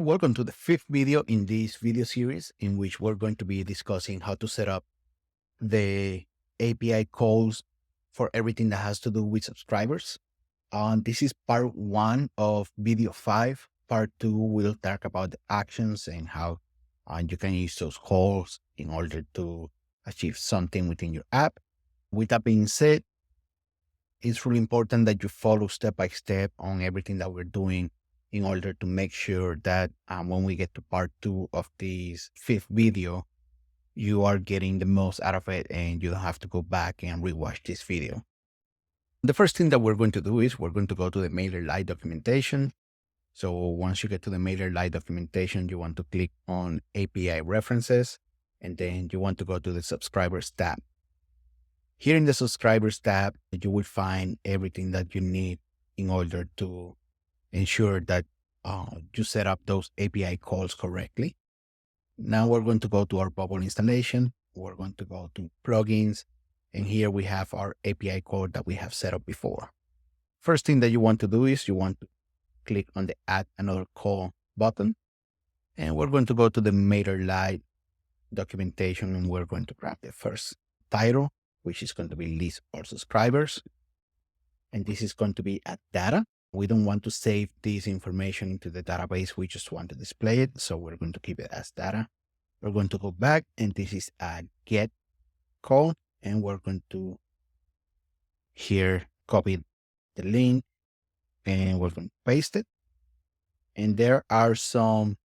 Welcome to the fifth video in this video series in which we're going to be discussing how to set up the API calls for everything that has to do with subscribers. This is part one of video 5. Part 2 will talk about the actions and how you can use those calls in order to achieve something within your app. With that being said, it's really important that you follow step by step on everything that we're doing in order to make sure that when we get to part 2 of this fifth video, you are getting the most out of it and you don't have to go back and rewatch this video. The first thing that we're going to do is we're going to go to the MailerLite documentation. So once you get to the MailerLite documentation, you want to click on API references, and then you want to go to the subscribers tab. Here in the subscribers tab, you will find everything that you need in order to ensure that you set up those API calls correctly. Now we're going to go to our bubble installation. We're going to go to plugins, and here we have our API call that we have set up before. First thing that you want to do is you want to click on the add another call button, and we're going to go to the MailerLite documentation, and we're going to grab the first title, which is going to be list all subscribers. And this is going to be add data. We don't want to save this information into the database. We just want to display it. So we're going to keep it as data. We're going to go back, and this is a get call. And we're going to here copy the link, and we're going to paste it. And there are some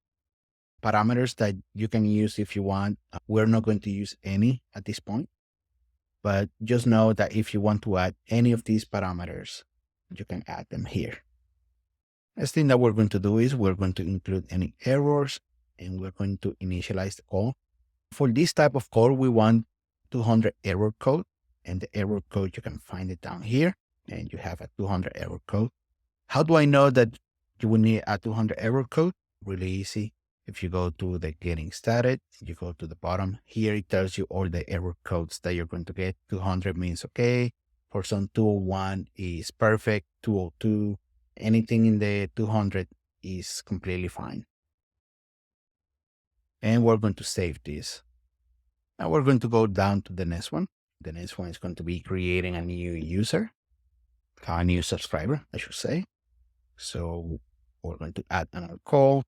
parameters that you can use if you want. We're not going to use any at this point, but just know that if you want to add any of these parameters, you can add them here. Next thing that we're going to do is we're going to include any errors, and we're going to initialize the call. For this type of call, we want 200 error code, and the error code, you can find it down here, and you have a 200 error code. How do I know that you will need a 200 error code? Really easy. If you go to the getting started, you go to the bottom here, it tells you all the error codes that you're going to get. 200 means okay. For some 201 is perfect. 202, anything in the 200 is completely fine. And we're going to save this. Now we're going to go down to the next one. The next one is going to be creating a new user, a new subscriber, I should say. So we're going to add another call,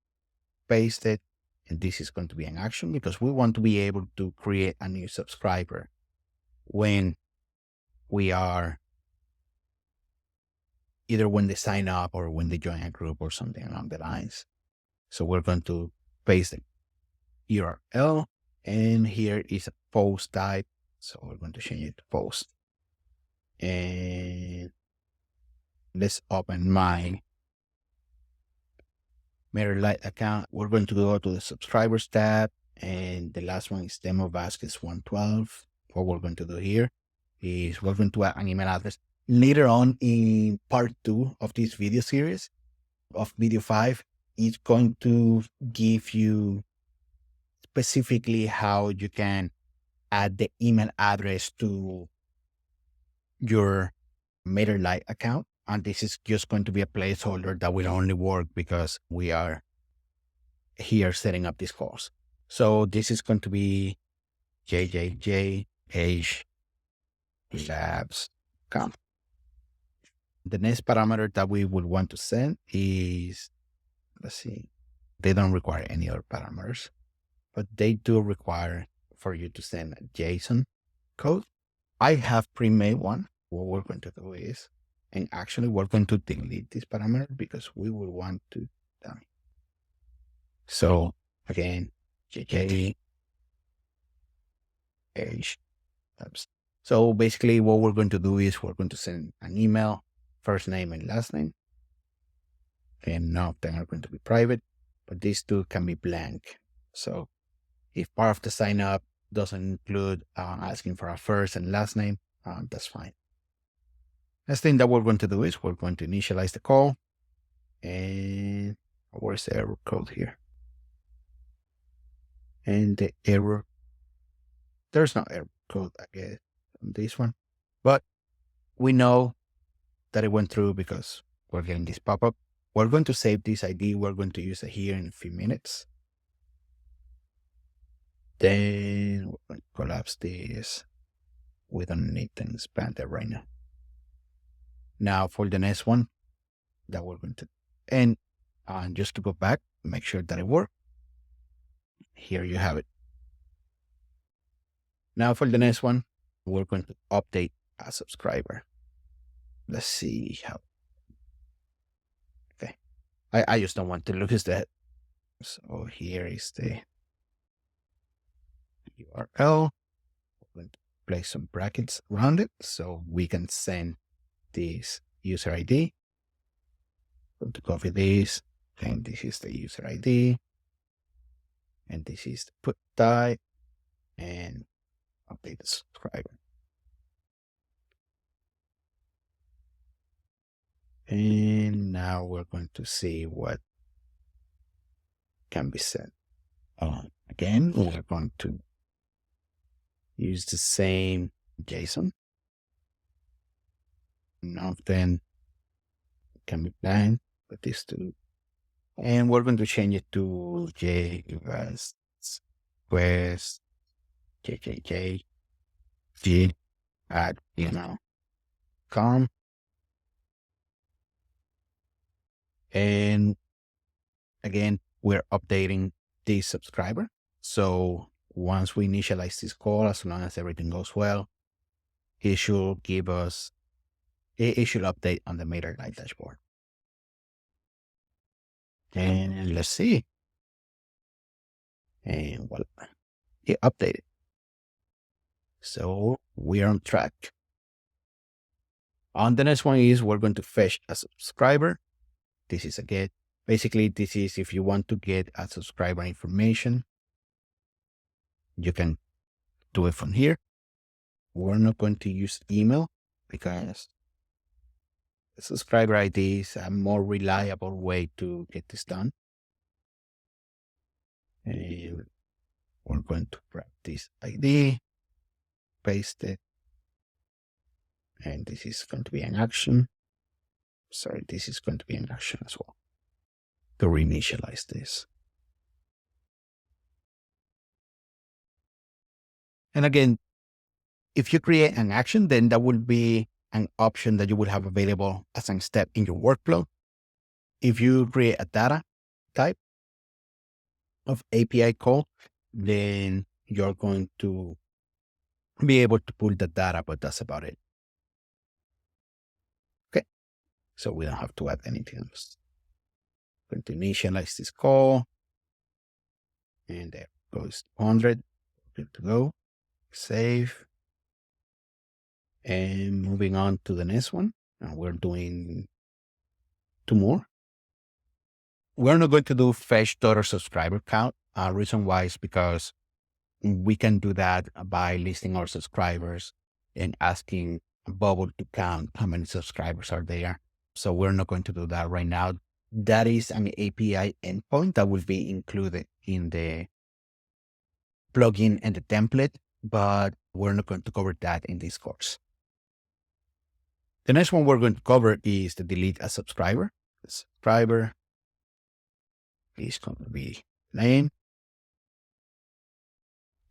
paste it, and this is going to be an action because we want to be able to create a new subscriber when we are either when they sign up or when they join a group or something along the lines. So we're going to paste the URL, and here is a post type. So we're going to change it to post. And let's open my MailerLite account. We're going to go to the subscribers tab, and the last one is Demo Baskets 112. What we're going to do here is we're going to add an email address. Later on in part 2 of this video series of video 5, it's going to give you specifically how you can add the email address to your MailerLite account. And this is just going to be a placeholder that will only work because we are here setting up this course. So this is going to be jjj.labs.com. The next parameter that we would want to send is, let's see, they don't require any other parameters, but they do require for you to send a JSON code. I have pre-made one. What we're going to do is, and actually we're going to delete this parameter because we will want to dummy. So again, jjh. So basically what we're going to do is we're going to send an email, first name and last name. And none of them are going to be private, but these two can be blank. So if part of the sign up doesn't include asking for a first and last name, that's fine. Next thing that we're going to do is we're going to initialize the call. And where's the error code here? And the error, there's no error code, I guess, on this one. But we know that it went through because we're getting this pop-up. We're going to save this ID. We're going to use it here in a few minutes. Then we're going to collapse this. We don't need to expand it right now. Now for the next one that we're going to, and just to go back, make sure that it works. Here you have it. Now for the next one, we're going to update a subscriber. Let's see how. Okay. I just don't want to lose that. So here is the URL. We're going to place some brackets around it so we can send this user ID. I'm going to copy this, and this is the user ID, and this is the put type, and update the subscriber. And now we're going to see what can be said. Again, we're going to use the same JSON. None of them can be blind, but these two. And we're going to change it to JVest Quest JJJ G at com. And again, we're updating this subscriber. So once we initialize this call, as long as everything goes well, it should give us, it should update on the MailerLite dashboard. And let's see. And voila, it updated. So we are on track. On the next one is we're going to fetch a subscriber. This is a get. Basically, this is if you want to get a subscriber information, you can do it from here. We're not going to use email because the subscriber ID is a more reliable way to get this done. And we're going to grab this ID, paste it, and this is going to be an action. Sorry, this is going to be an action as well to reinitialize this. And again, if you create an action, then that will be an option that you would have available as a step in your workflow. If you create a data type of API call, then you're going to be able to pull the data, but that's about it. Okay, so we don't have to add anything else. I'm going to initialize this call, and there goes 100. Good to go. Save. And moving on to the next one. Now we're doing 2 more. We're not going to do fetch total subscriber count. Reason why is because we can do that by listing our subscribers and asking Bubble to count how many subscribers are there. So we're not going to do that right now. That is an API endpoint that will be included in the plugin and the template, but we're not going to cover that in this course. The next one we're going to cover is to delete a subscriber. The subscriber is going to be name.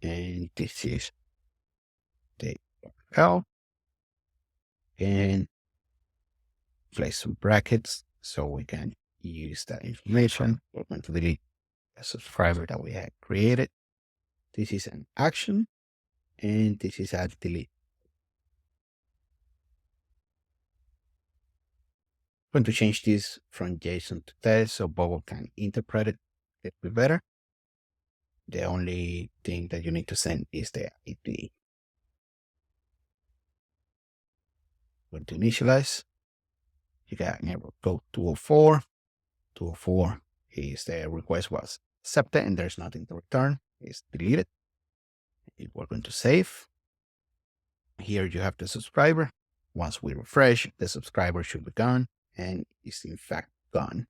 And this is the URL. And place some brackets so we can use that information. We're going to delete a subscriber that we had created. This is an action, and this is a delete. I'm going to change this from JSON to text so Bubble can interpret it a little bit better. The only thing that you need to send is the ID. Going to initialize. You got error code 204. 204 is the request was accepted and there's nothing to return. It's deleted. We're going to save. Here you have the subscriber. Once we refresh, the subscriber should be gone, and is in fact gone.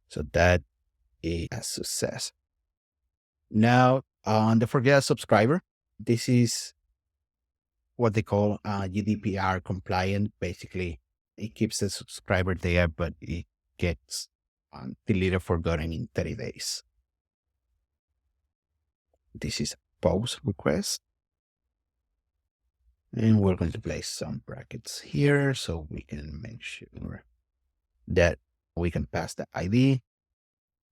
So that is a success. Now, on the forget subscriber, this is what they call GDPR compliant. Basically, it keeps the subscriber there, but it gets deleted, forgotten in 30 days. This is a post request. And we're going to place some brackets here so we can make sure that we can pass the ID.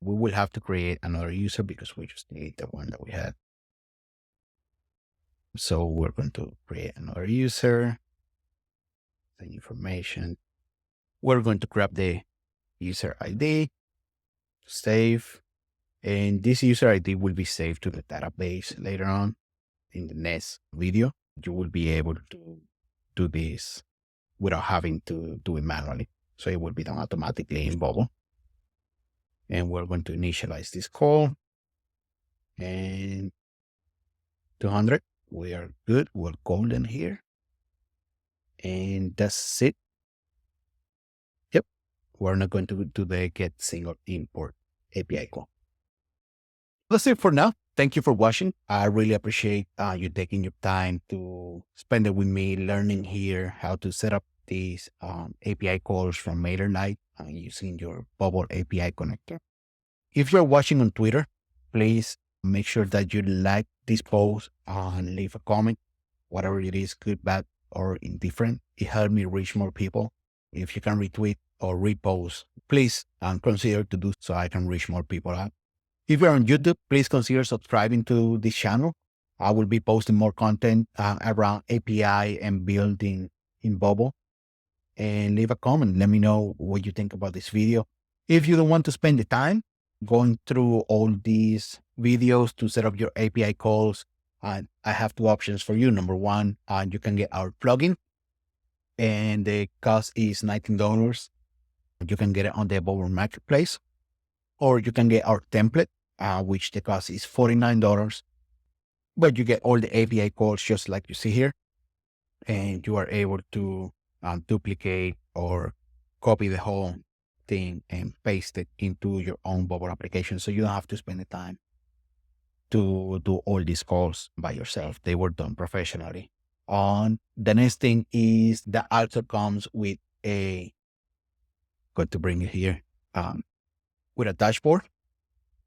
We will have to create another user because we just need the one that we had. So we're going to create another user, the information. We're going to grab the user ID, save, and this user ID will be saved to the database later on in the next video. You will be able to do this without having to do it manually. So it will be done automatically in Bubble. And we're going to initialize this call. And 200, we are good. We're golden here. And that's it. Yep. We're not going to do the get single import API call. That's it for now. Thank you for watching. I really appreciate you taking your time to spend it with me, learning here how to set up these API calls from MailerLite using your Bubble API connector. If you're watching on Twitter, please make sure that you like this post and leave a comment, whatever it is, good, bad, or indifferent. It helps me reach more people. If you can retweet or repost, please consider to do so I can reach more people out. If you're on YouTube, please consider subscribing to this channel. I will be posting more content around API and building in Bubble. And leave a comment. Let me know what you think about this video. If you don't want to spend the time going through all these videos to set up your API calls, I have two options for you. Number one, you can get our plugin, and the cost is $19. You can get it on the Bubble Marketplace, or you can get our template, which the cost is $49. But you get all the API calls just like you see here, and you are able to duplicate or copy the whole thing and paste it into your own Bubble application. So you don't have to spend the time to do all these calls by yourself. They were done professionally. On the next thing is the also comes with going to bring it here, with a dashboard.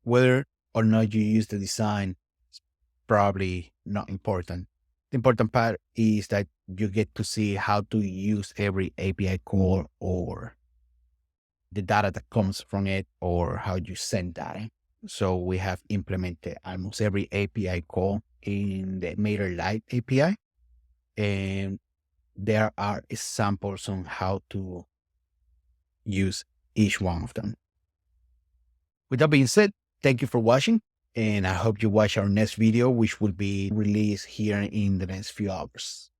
Whether or not you use the design is probably not important. The important part is that you get to see how to use every API call or the data that comes from it or how you send data. So we have implemented almost every API call in the MailerLite API. And there are examples on how to use each one of them. With that being said, thank you for watching. And I hope you watch our next video, which will be released here in the next few hours.